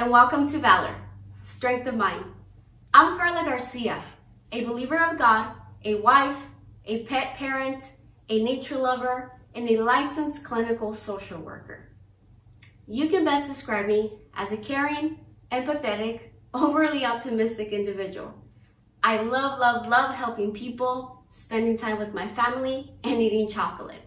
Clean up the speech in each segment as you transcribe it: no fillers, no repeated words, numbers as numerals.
and welcome to Valor, Strength of Mind. I'm Carla Garcia, a believer of God, a wife, a pet parent, a nature lover, and a licensed clinical social worker. You can best describe me as a caring, empathetic, overly optimistic individual. I love helping people, spending time with my family, and eating chocolate.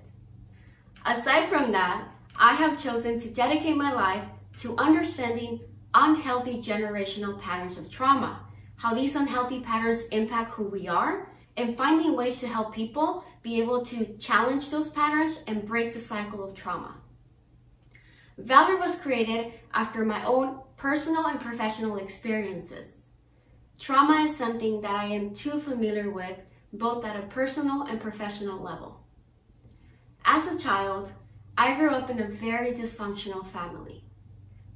Aside from that, I have chosen to dedicate my life to understanding unhealthy generational patterns of trauma, how these unhealthy patterns impact who we are, and finding ways to help people be able to challenge those patterns and break the cycle of trauma. Valor was created after my own personal and professional experiences. Trauma is something that I am too familiar with, both at a personal and professional level. As a child, I grew up in a very dysfunctional family.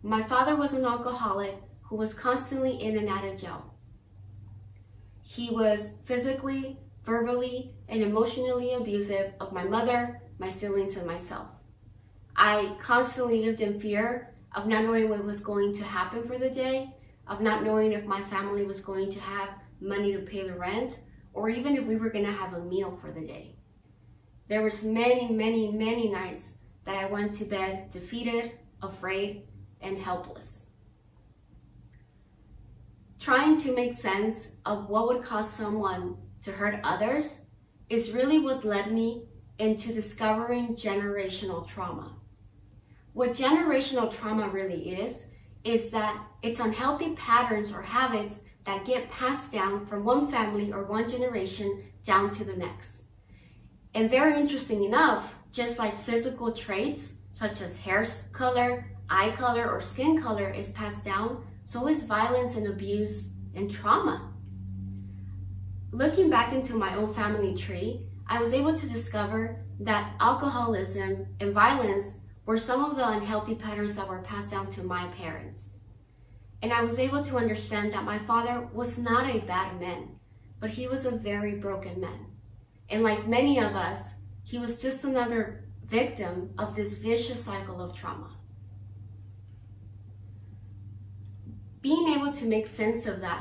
My father was an alcoholic who was constantly in and out of jail. He was physically, verbally, and emotionally abusive of my mother, my siblings, and myself. I constantly lived in fear of not knowing what was going to happen for the day, of not knowing if my family was going to have money to pay the rent, or even if we were going to have a meal for the day. There was many nights that I went to bed defeated, afraid, and helpless. Trying to make sense of what would cause someone to hurt others is really what led me into discovering generational trauma. What generational trauma really is that it's unhealthy patterns or habits that get passed down from one family or one generation down to the next. And very interesting enough, just like physical traits such as hair color, eye color, or skin color is passed down, so is violence and abuse and trauma. Looking back into my own family tree, I was able to discover that alcoholism and violence were some of the unhealthy patterns that were passed down to my parents. And I was able to understand that my father was not a bad man, but he was a very broken man. And like many of us, he was just another victim of this vicious cycle of trauma. Being able to make sense of that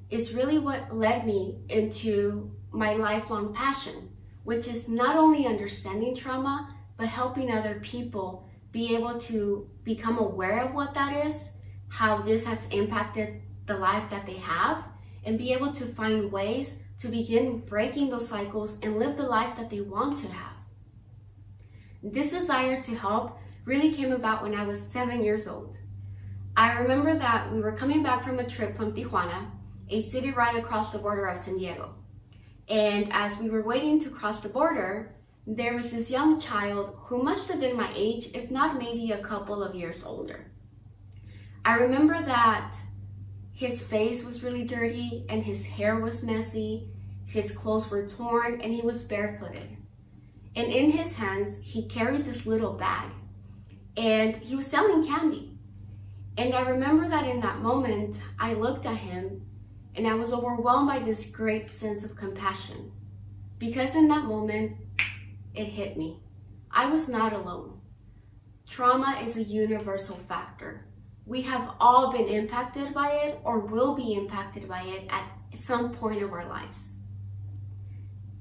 is really what led me into my lifelong passion, which is not only understanding trauma, but helping other people be able to become aware of what that is, how this has impacted the life that they have, and be able to find ways to begin breaking those cycles and live the life that they want to have. This desire to help really came about when I was 7 years old. I remember that we were coming back from a trip from Tijuana, a city right across the border of San Diego. And as we were waiting to cross the border, there was this young child who must have been my age, if not maybe a couple of years older. I remember that his face was really dirty and his hair was messy, his clothes were torn, and he was barefooted. And in his hands, he carried this little bag and he was selling candy. And I remember that in that moment, I looked at him and I was overwhelmed by this great sense of compassion. Because in that moment, it hit me. I was not alone. Trauma is a universal factor. We have all been impacted by it or will be impacted by it at some point of our lives.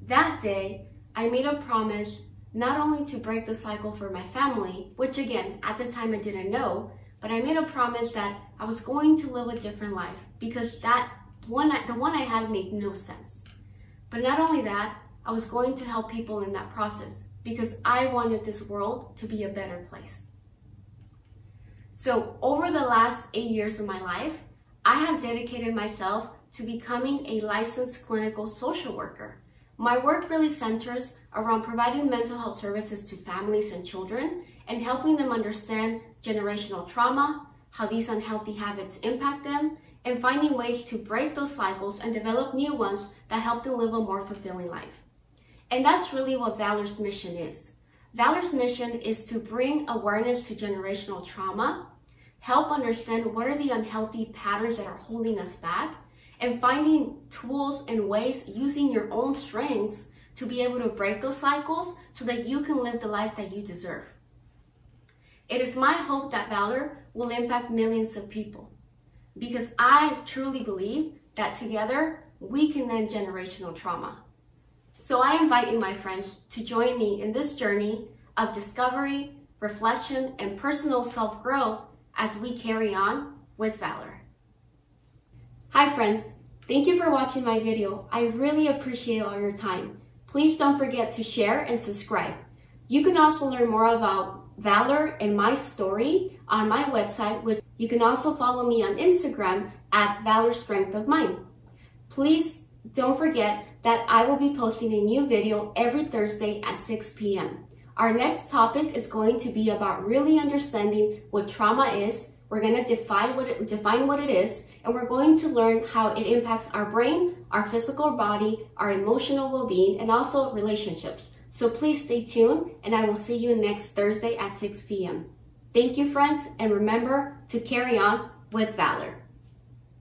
That day, I made a promise not only to break the cycle for my family, which again, at the time I didn't know, but I made a promise that I was going to live a different life because the one I had made no sense. But not only that, I was going to help people in that process because I wanted this world to be a better place. So over the last 8 years of my life, I have dedicated myself to becoming a licensed clinical social worker. My work really centers around providing mental health services to families and children and helping them understand generational trauma, how these unhealthy habits impact them, and finding ways to break those cycles and develop new ones that help them live a more fulfilling life. And that's really what Valor's mission is. Valor's mission is to bring awareness to generational trauma, help understand what are the unhealthy patterns that are holding us back, and finding tools and ways using your own strengths to be able to break those cycles so that you can live the life that you deserve. It is my hope that Valor will impact millions of people. because I truly believe that together we can end generational trauma. So I invite you, my friends, to join me in this journey of discovery, reflection, and personal self-growth as we carry on with Valor. Hi friends, thank you for watching my video. I really appreciate all your time. Please don't forget to share and subscribe. You can also learn more about Valor and my story on my website, which you can also follow me on Instagram at Valor Strength of Mind. Please don't forget that I will be posting a new video every Thursday at 6 p.m. Our next topic is going to be about really understanding what trauma is. We're going to define what it is, and we're going to learn how it impacts our brain, our physical body, our emotional well-being, and also relationships. So please stay tuned, and I will see you next Thursday at 6 p.m. Thank you, friends, and remember to carry on with Valor.